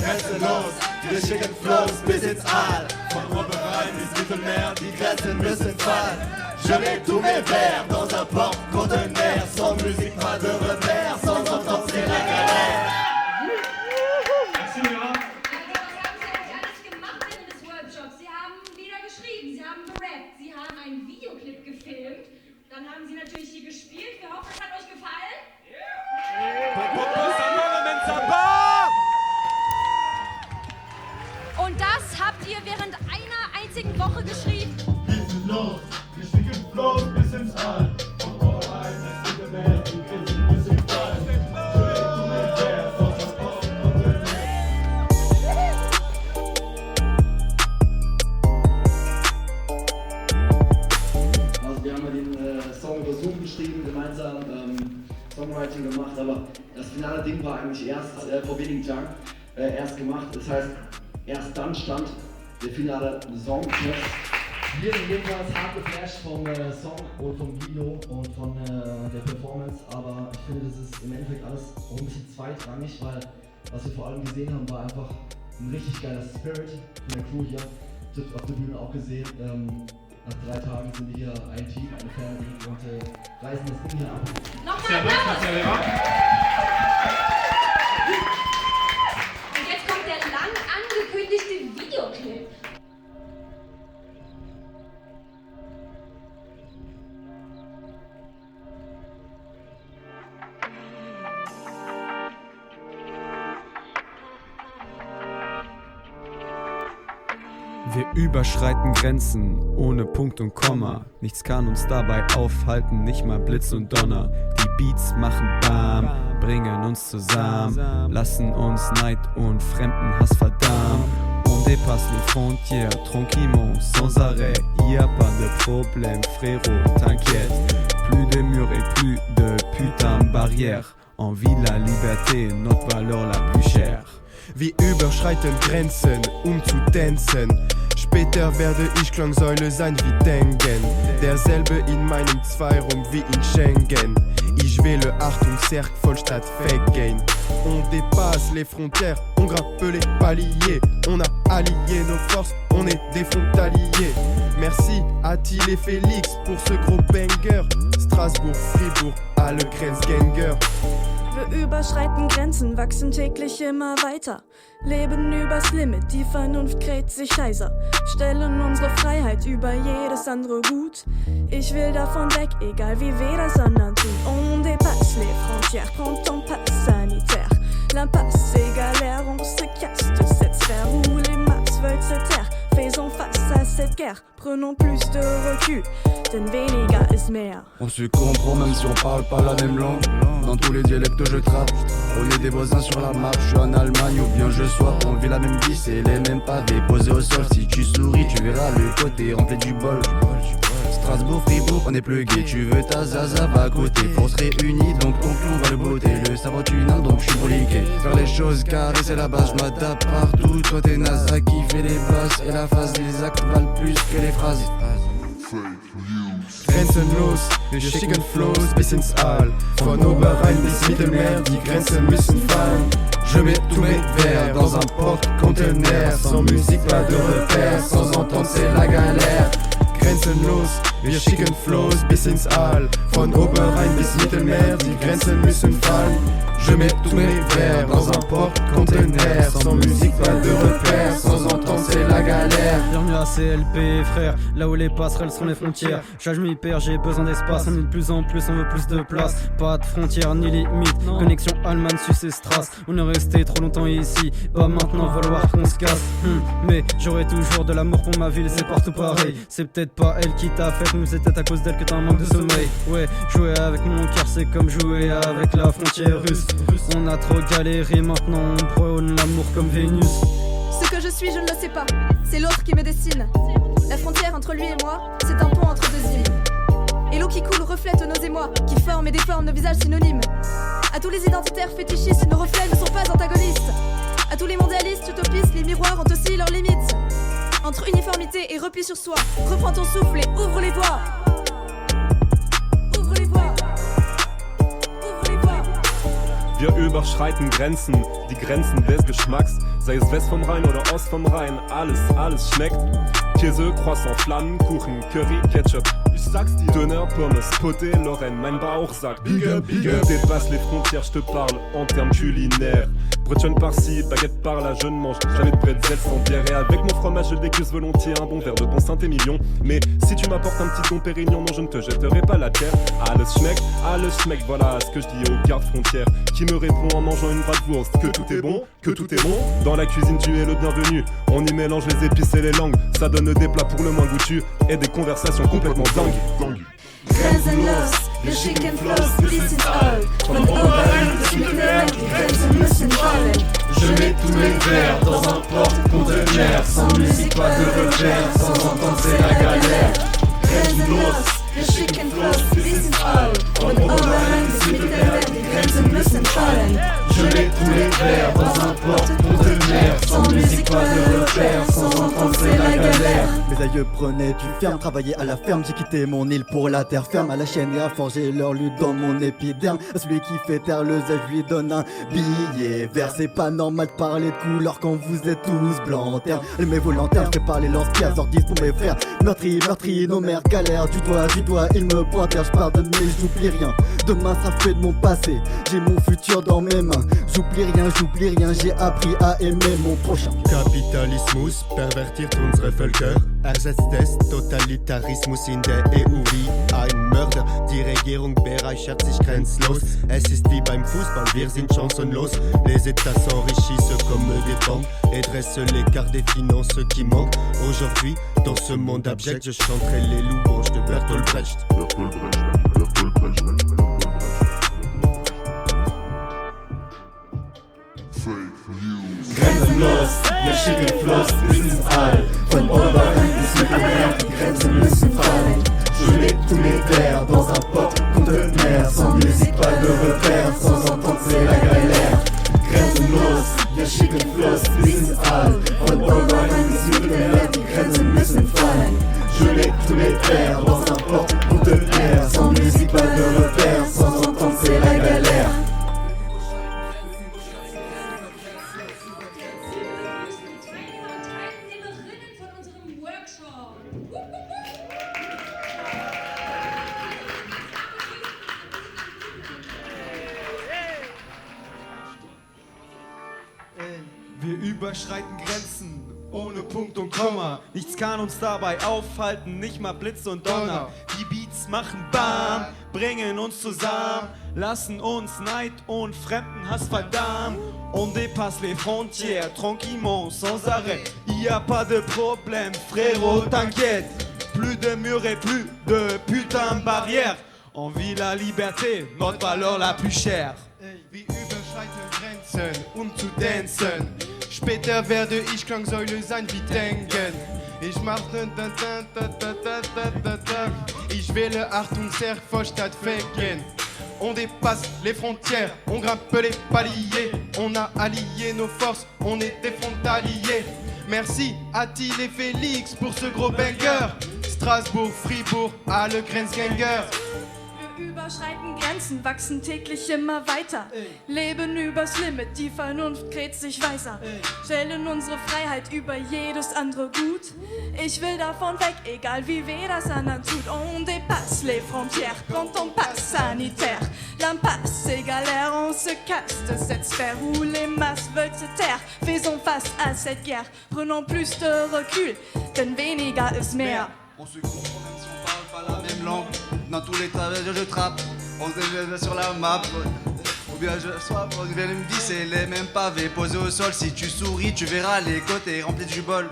grenzenlos. Wir schicken Flows bis ins All. Von Oberrhein bis Mittelmeer, die Grenzen müssen fallen. Je mets tous mes vers dans un porte-conteneur. Sans musique, pas de repère, sans entendre c'est la galère. Merci Mira. Was haben Sie eigentlich alles gemacht während des Workshops? Sie haben Lieder geschrieben, Sie haben gerappt, Sie haben einen Videoclip gefilmt. Dann haben Sie natürlich hier gespielt. Wir hoffen, es hat euch gefallen. Und das habt ihr während einer einzigen Woche geschrieben? Wir sind los, wir schicken Flows bis ins All. Von Oberrhein bis Mittelmeer, die Grenzen müssen fallen. Je mets tous mes vers dans un porte-conteneur. Also wir haben ja den Song über Zoom geschrieben, gemeinsam Songwriting gemacht, aber das finale Ding war eigentlich erst vor wenigen Tagen erst gemacht. Das heißt, erst dann stand der finale Song. Wir sind jedenfalls hart geflasht vom Song und vom Video und von der Performance, aber ich finde, das ist im Endeffekt alles auch ein bisschen zweitrangig, weil was wir vor allem gesehen haben, war einfach ein richtig geiler Spirit von der Crew hier. Ich habe auf der Bühne auch gesehen. Nach 3 Tagen sind wir hier ein Team, eine Family und reißen das Ding hier ab. Nochmal Applaus! Und jetzt kommt der lang angekündigte Videoclip. Wir überschreiten Grenzen ohne Punkt und Komma. Nichts kann uns dabei aufhalten, nicht mal Blitz und Donner. Die Beats machen Bam, bringen uns zusammen, lassen uns Neid und Fremdenhass verdammen. On dépasse les frontières tranquillement, sans arrêt. Y a pas de problème, frérot, t'inquiète. Plus de murs et plus de putain de barrières. En vie la liberté, notre valeur la plus chère. Wir überschreiten Grenzen, zu tanzen. Später werde ich Klangsäule sein wie Tengen. Derselbe in meinem Zweiraum wie in Schengen. Ich wähle Achtung, Cercle, Vollstadt, Fake Gain. On dépasse les frontières, on grimpe les paliers. On a allié nos forces, on est des frontaliers. Merci à Thiel et Félix pour ce gros banger. Strasbourg, Fribourg, alle Grenzgänger. Wir überschreiten Grenzen, wachsen täglich immer weiter. Leben übers Limit, die Vernunft kräht sich heiser. Stellen unsere Freiheit über jedes andere Gut. Ich will davon weg, egal wie weh das anderen tut. On dépasse les frontières, prends ton pass sanitaire. L'impasse est galère, on se casse de cette sphère où les masses veulent se taire. Faisons face à cette guerre, prenons plus de recul, denn weniger ist mehr. On se comprend même si on parle pas la même langue. Dans tous les dialectes je trappe. On est des voisins sur la map, je suis en Allemagne ou bien je sois. On vit la même vie, c'est les mêmes pavés posés au sol. Si tu souris, tu verras le côté rempli du bol. Strasbourg, Fribourg, on est plugué. Tu veux ta zaza, va à côté. Pour se réunir, donc ton clou va le beauté. Le savoir tu n'as donc je suis broliqué. Faire les choses carrées, c'est la base. Je m'adapte partout. Toi t'es NASA qui fait les basses. Et la phase des actes valent plus que les phrases. Grenzenlos, wir schicken Flows bis ins All. Von Oberrhein bis Mittelmeer, die Grenzen müssen fallen. Je mets tous mes vers dans un porte-conteneur. Sans musique, pas de repère, sans entendre c'est la galère. Grenzenlos, wir schicken Flows bis ins All. Von Oberrhein bis Mittelmeer, die Grenzen müssen fallen. Je mets tous mes vers dans un porte-conteneur. Sans musique, pas de repère, sans entendre c'est la galère. Bienvenue à CLP frère, là où les passerelles sont les frontières. Je m'y perds, j'ai besoin d'espace, on est de plus en plus, on veut plus de place. Pas de frontières ni limites, connexion Allemagne, Suisse et Stras. On est resté trop longtemps ici, pas maintenant vouloir qu'on se casse. Mais j'aurai toujours de l'amour pour ma ville, c'est partout pareil. C'est peut-être pas elle qui t'a fait, mais c'est peut-être à cause d'elle que t'as un manque de sommeil. Ouais, jouer avec mon cœur c'est comme jouer avec la frontière russe. On a trop galéré, maintenant on prône l'amour comme Vénus. Ce que je suis, je ne le sais pas. C'est l'autre qui me dessine. La frontière entre lui et moi, c'est un pont entre deux îles. Et l'eau qui coule reflète nos émois, qui forment et déforment nos visages synonymes. À tous les identitaires fétichistes, nos reflets ne sont pas antagonistes. À tous les mondialistes utopistes, les miroirs ont aussi leurs limites. Entre uniformité et repli sur soi, reprends ton souffle et ouvre les voies. Ouvre les voies. Ouvre les voies. Wir überschreiten Grenzen, die Grenzen des Geschmacks. sei es West vom Rhein oder Ost vom Rhein, alles schmeckt. Käse, Croissant, Flammen, Kuchen, Curry, Ketchup. Ich sag's dir. Döner, Pommes, Poté, Lorraine, mein Bauch sagt Big up, dépasse les frontières, je te parle en termes culinaires. Bretonne par-ci, baguette par-là, je ne mange jamais de bretzel sans bière. Et avec mon fromage, je déguste volontiers un bon verre de bon Saint-Émilion. Mais si tu m'apportes un petit Dom Pérignon, non, je ne te jetterai pas la terre. Alles schmeckt, voilà ce que je dis aux gardes frontières qui me répond en mangeant une bratwurst. Que tout est bon. Dans la cuisine, tu es le bienvenu. On y mélange les épices et les langues. Ça donne des plats pour le moins goûtus et des conversations complètement dingues. Grenzenlos, wir schicken Floß bis ins All. Von Oberrhein bis Mittelrhein, die Grenzen müssen fallen. Je mets tous mes verres dans un porte-conteneur. Sans musique, pas de repère, sans entendre c'est la galère. Grenzenlos, wir schicken Floß bis ins All. Von Oberrhein bis Mittelrhein, die Grenzen müssen fallen. Je mets tous mes verres dans un porte-conteneur. Sans musique, pas de repère, sans entendre c'est la galère. Mes aïeux prenaient du ferme, travaillaient à la ferme. J'ai quitté mon île pour la terre ferme. À la chaîne et à forger leur lutte dans mon épiderme. À celui qui fait taire le zèle, je lui donne un billet vert. C'est pas normal de parler de couleur quand vous êtes tous blancs. Mes volontaires, je fais parler lance-pierre, ordis pour mes frères. Meurtri, nos mères galèrent. Du doigt, ils me pointèrent. Je pardonne mais j'oublie rien. Demain sera fait de mon passé. J'ai mon futur dans mes mains. J'oublie rien, j'ai appris à aimer mon prochain. Kapitalismus, pervertiert unsere Völker. Ersetzt es Totalitarismus in der EU wie ein Mörder. Die Regierung bereichert sich grenzlos. Es ist wie beim Fußball, wir sind chancenlos. Les États s'enrichissent comme des banques et dressent l'écart des finances qui manquent. Aujourd'hui, dans ce monde abject, je chanterai les louanges de Bertolt Brecht. Grenzenlos, wir schicken Floß bis ins All. Von Oberrhein bis Mittelmeer, die Grenzen müssen fallen. Je mets tous mes verres dans un porte-conteneur. Sans musique, pas de repère, sans entendre c'est la galère. Grenzenlos, wir schicken Floß bis ins All. Von Oberrhein bis Mittelmeer, die Grenzen müssen fallen. Je mets tous mes verres dans un porte-conteneur. Sans musique, pas de repère, sans entendre c'est la galère. Wir überschreiten Grenzen ohne Punkt und Komma. Nichts kann uns dabei aufhalten, nicht mal Blitz und Donner. Die Beats machen Bam, bringen uns zusammen, lassen uns Neid und Fremdenhass verdammen. On dépasse les frontières, tranquillement, sans arrêt. Y a pas de problème, frérot, t'inquiète. Plus de murs et plus de putain de barrières. On vit la liberté, notre valeur la plus chère. Wir überschreiten Grenzen, zu dancen. Später werde ich Klangsäule sein wie Denken. Ich mach Ich wähle Achtung sehr Vorstadt Fegen. On dépasse les frontières, on grimpe les paliers. On a allié nos forces, on est des frontaliers. Merci à Thiel et Félix pour ce gros banger. Strasbourg, Fribourg, alle Grenzgänger. Wir überschreiten Grenzen, wachsen täglich immer weiter. Leben übers Limit, die Vernunft kräht sich weißer. Stellen unsere Freiheit über jedes andere Gut. Ich will davon weg, egal wie weh das anderen tut. On dépasse les frontières quand on passe sanitaire. L'impasse est galère, on se casse de cette sphère où les masses veulent se taire. Faisons face à cette guerre, prenons plus de recul, denn weniger ist mehr. On se comprend même si on parle pas la même langue. Dans tous les travaux je trappe, on se développe sur la map. Ou bien je sois pour une même vie, c'est les mêmes pavés posés au sol. Si tu souris, tu verras les côtés remplis du bol.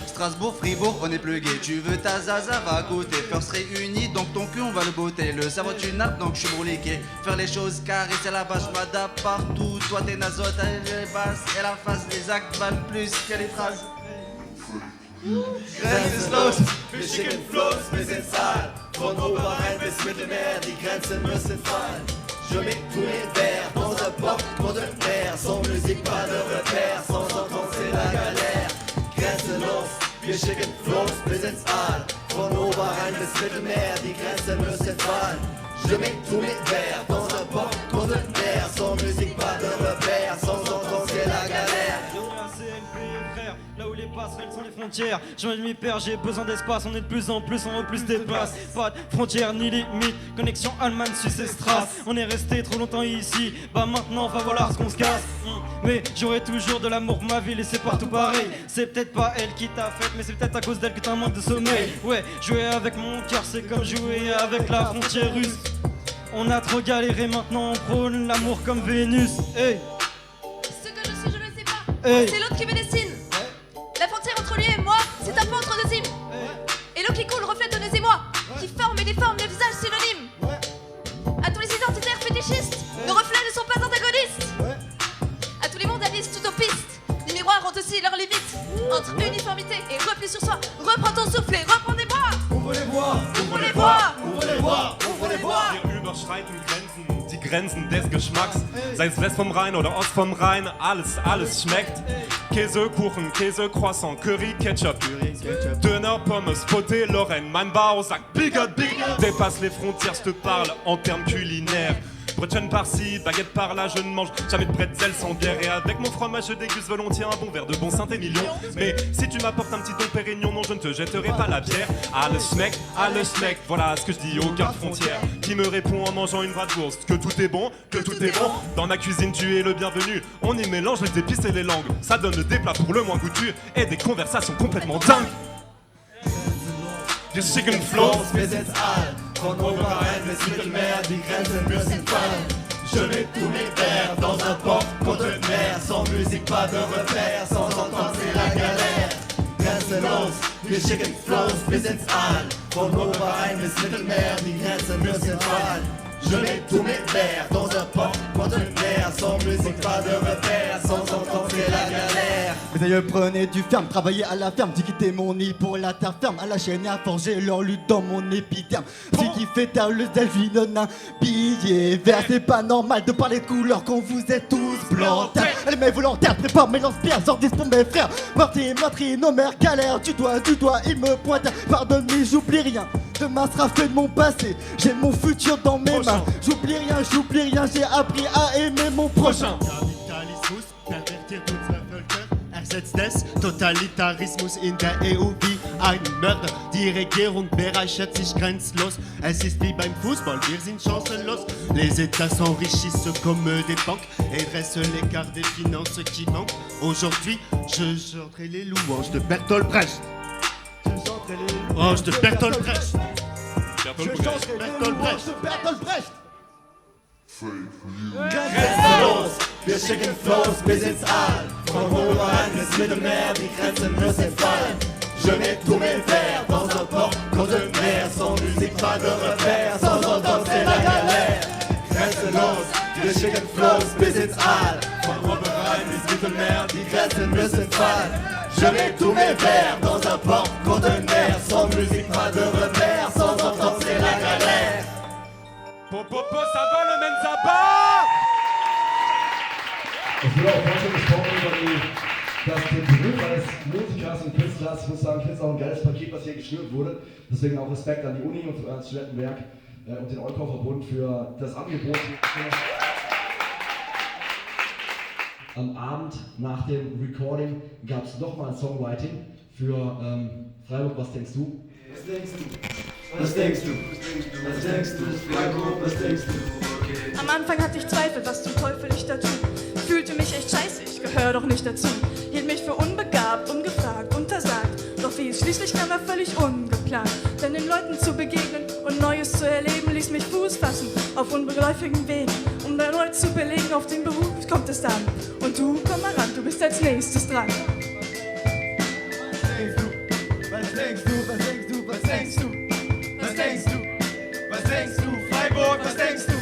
Strasbourg, Fribourg, on est plus gay. Tu veux ta zaza, va goûter. First réunis, donc ton cul, on va le botter. Le cerveau, tu nappes, donc je suis bourliqué. Faire les choses carrées, c'est la vache, m'adapte partout. Toi, t'es nasote, les basses et la face. Les actes valent plus que les phrases. Grenzenlos, wir schicken Floß bis ins All. Von Oberrhein bis Mittelmeer, die Grenzen müssen fallen. Je mets tous mes verres dans un porte-conteneur. Sans musique, pas de repère, sans entendre c'est la galère. Grenzenlos, wir schicken Floß bis ins All. Von Oberrhein bis Mittelmeer, die Grenzen müssen fallen. Je mets tous mes verres dans un porte-conteneur. Sans musique, pas de repère, sans entendre c'est la galère. passerelles sont les frontières. Je m'y perds, j'ai besoin d'espace. On est de plus en plus, on veut plus d'espace. Pas de frontières ni limites. Connexion Allemagne, Suisse et Stras. On est resté trop longtemps ici. Bah maintenant, va falloir qu'on se casse. Mais j'aurai toujours de l'amour pour ma ville et c'est partout pareil. C'est peut-être pas elle qui t'a fait, mais c'est peut-être à cause d'elle que t'as un manque de sommeil. Ouais, jouer avec mon cœur, c'est comme jouer avec la frontière russe. On a trop galéré, maintenant on prône l'amour comme Vénus. Hey. Ce que je suis, je ne sais pas. Hey. C'est l'autre qui me dessine. La frontière entre lui et moi, c'est un pont entre deux cimes. Et l'eau qui coule reflète nos émois, qui forment et déforment les visages synonymes. À tous les identitaires fétichistes, nos reflets ne sont pas antagonistes. À tous les mondialistes utopistes, les miroirs ont aussi leurs limites. Entre uniformité et repli sur soi, reprends ton souffle et reprends des bois. Ouvre les voies, Ouvre les voies, ouvre les voies, ouvre les voies. Wir überschreiten Grenzen, die Grenzen des Geschmacks. Sei es West vom Rhein oder Ost vom Rhein, alles schmeckt. Käse, Kuchen, Käse, Croissant, Curry, Ketchup. Döner, Pommes, Poté, Lorraine, mein Bausack, bigger. Dépasse les frontières, je te parle en termes culinaires. Brötchen par-ci, baguette par-là, je ne mange jamais de bretzel sans bière. Et avec mon fromage, je déguste volontiers un bon verre de bon Saint-Émilion. Mais si tu m'apportes un petit Dom Pérignon, non, je ne te jetterai pas la bière. Alles schmeckt, voilà ce que je dis aux gardes frontières. Qui me répond en mangeant une bratwurst, que tout est bon, que tout est bon. Dans ma cuisine, tu es le bienvenu. On y mélange les épices et les langues. Ça donne des plats pour le moins goûtus et des conversations complètement dingues. Die Chicken Flows, wir sind's all. Von Oberrhein bis Mittelmeer, die Grenzen müssen fallen. Je mets tous mes verres dans un porte-conteneur. Sans musique, pas de repère. Sans entendre, c'est la galère. Grenzenlos, wir Chicken Flows, wir sind's all. Von Oberrhein bis Mittelmeer, die Grenzen müssen fallen. Je mets tous mes verres dans un porte-conteneur. Sans musique, pas de repère. Sans entendre, c'est la galère. Mes aïeux prenaient du ferme, travaillaient à la ferme, j'ai quitté mon nid pour la terre ferme, à la chaîne et à forger leur lutte dans mon épiderme. Ce qui fait taire le delphine donne un billet vert, c'est pas normal de parler de couleur quand vous êtes tous blancs. Les mecs volontaires, prépare mes lance-pierres, sortis pour mes frères. Meurtri, nos mères galèrent, du doigt, ils me pointent. Pardonne mais j'oublie rien, demain sera fait de mon passé, j'ai mon futur dans mes mains. J'oublie rien, j'ai appris à aimer mon prochain. Kapitalismus, pervertiert unsere Völker, ersetzt es Totalitarismus in der EU wie ein Mörder. Die Regierung bereichert sich grenzlos, es ist wie beim Fußball, wir sind chancenlos. Les États s'enrichissent comme des banques et dressent l'écart des finances qui manquent. Aujourd'hui, je chanterai les louanges de Bertolt Brecht. Louanges de Bertolt Brecht. Bertolt Brecht. Grenzenlos, wir Chicken Flows, wir sind's all. Von Oberrhein bis Mittelmeer, die Grenzen müssen fallen. Je mets tous mes verres dans un porte-conteneur. Sans musique, pas de repère. Sans entendre, c'est la galère. Grenzenlos, wir Chicken Flows, wir sind's all. Von Oberrhein bis Mittelmeer, die Grenzen müssen fallen. Je mets tous mes verres dans un porte-conteneur. Sans musique, pas de repère. Sans entendre, c'est la galère. Popopo, ça va le Menzaba? Es wird auch heute gesprochen über das den Beruf eines Musikers und Künstlers. Ich muss sagen, ich finde es auch ein geiles Paket, was hier geschnürt wurde. Deswegen auch Respekt an die Uni und ans Studentenwerk und den Eukauverbund für das Angebot. Am Abend nach dem Recording gab es nochmal ein Songwriting für Freiburg. Was denkst du? Was denkst du? Was denkst du? Was denkst du? Freiburg, was denkst du? Okay. Am Anfang hatte ich Zweifel, was zum Teufel ich da tue. Fühlte mich echt scheiße, ich gehör doch nicht dazu. Hielt mich für unbegabt, ungefragt, untersagt. Doch wie es schließlich kam, war völlig ungeplant. Denn den Leuten zu begegnen und Neues zu erleben, ließ mich Fuß fassen auf unbeläufigen Wegen. Um erneut zu belegen, auf den Beruf kommt es an. Und du, komm mal ran, du bist als nächstes dran. Was denkst du? Was denkst du? Was denkst du? Was denkst du? Was denkst du? Freiburg, was denkst du?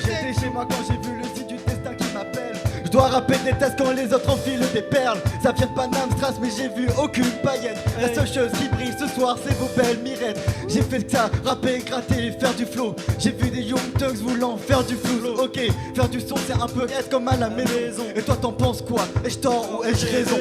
J'étais chez moi quand j'ai vu le site du destin qui m'appelle. Je dois rapper des tasses quand les autres enfilent des perles. Ça vient de Paname, Strass, mais j'ai vu aucune paillette. La seule chose qui brille ce soir, c'est vos belles mirettes. J'ai fait le tas, rapper, gratter, faire du flow. J'ai vu des young thugs voulant faire du flou. Ok, faire du son, c'est un peu être comme à la maison. Et toi, t'en penses quoi? Ai-je tort ou ai-je raison?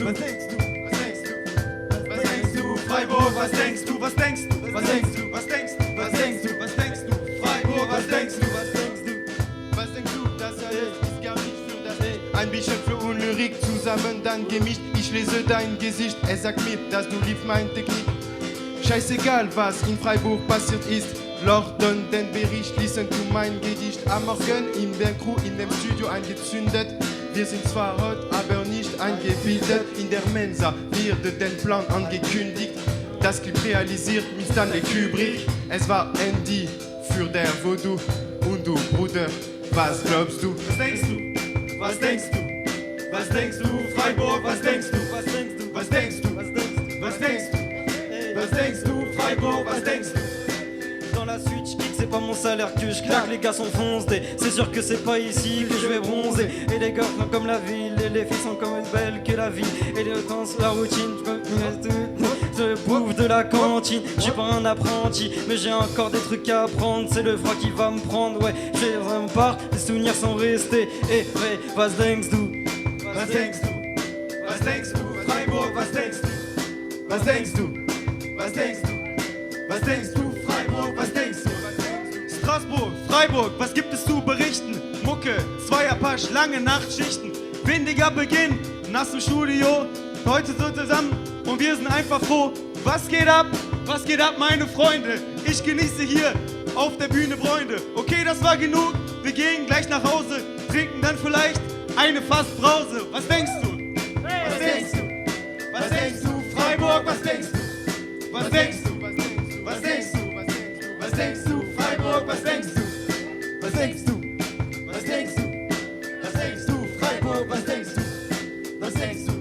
Was denkst du? Was denkst du? Freiburg, was denkst du? Was denkst du? Was denkst du? Was denkst du? Was denkst du? Was denkst du? Freiburg, was denkst du? Was denkst du? Was denkst du, dass er ist gar nicht für das ein Bücher für Unlyrik zusammen dann gemischt. Ich lese dein Gesicht, er sagt mir, dass du liebst meine Technik. Scheißegal, was in Freiburg passiert ist. Lorden den Bericht, listen zu mein Gedicht. Am Morgen in Bergkrew in dem Studio angezündet. Wir sind zwar hot, aber nicht eingebildet. In der Mensa wird den Plan angekündigt. Das Clip realisiert mit Stanley Kubrick. Es war Andy für der Voodoo. Und du, Bruder, was glaubst du? Was denkst du? Was denkst du? Was denkst du, Freiburg? Was denkst du? Was denkst du? Was denkst du? Was denkst du? Was denkst du, Freiburg? Was denkst du? Dans la suite, je kick, c'est pas mon salaire que je claque. Les gars sont foncés, c'est sûr que c'est pas ici que je vais bronzer. Et les gars sont comme la ville, et les filles sont comme une belle que la vie. Et les temps sur la routine, je bouffe de la cantine. Je suis pas un apprenti, mais j'ai encore des trucs à apprendre. C'est le froid qui va me prendre, ouais. Je vais vraiment part, les souvenirs sont restés. Et ouais, was denkst du? Was denkst du? Was denkst du, Freiburg? Was denkst du? Was denkst du? Was denkst du? Was denkst du, Freiburg? Was denkst du? Straßburg, Freiburg, was gibt es zu berichten? Mucke, Zweierpasch, lange Nachtschichten. Windiger Beginn, nass im Studio. Heute so zusammen und wir sind einfach froh. Was geht ab? Was geht ab, meine Freunde? Ich genieße hier auf der Bühne Freunde. Okay, das war genug. Wir gehen gleich nach Hause, trinken dann vielleicht eine Fassbrause. Was denkst du? Was denkst du? Was denkst du, Freiburg? Was denkst du? Was denkst du? Was denkst du? Was denkst du, Freiburg? Was denkst du? Was denkst du? Was denkst du? Was denkst du, Freiburg? Was denkst du? Was denkst du?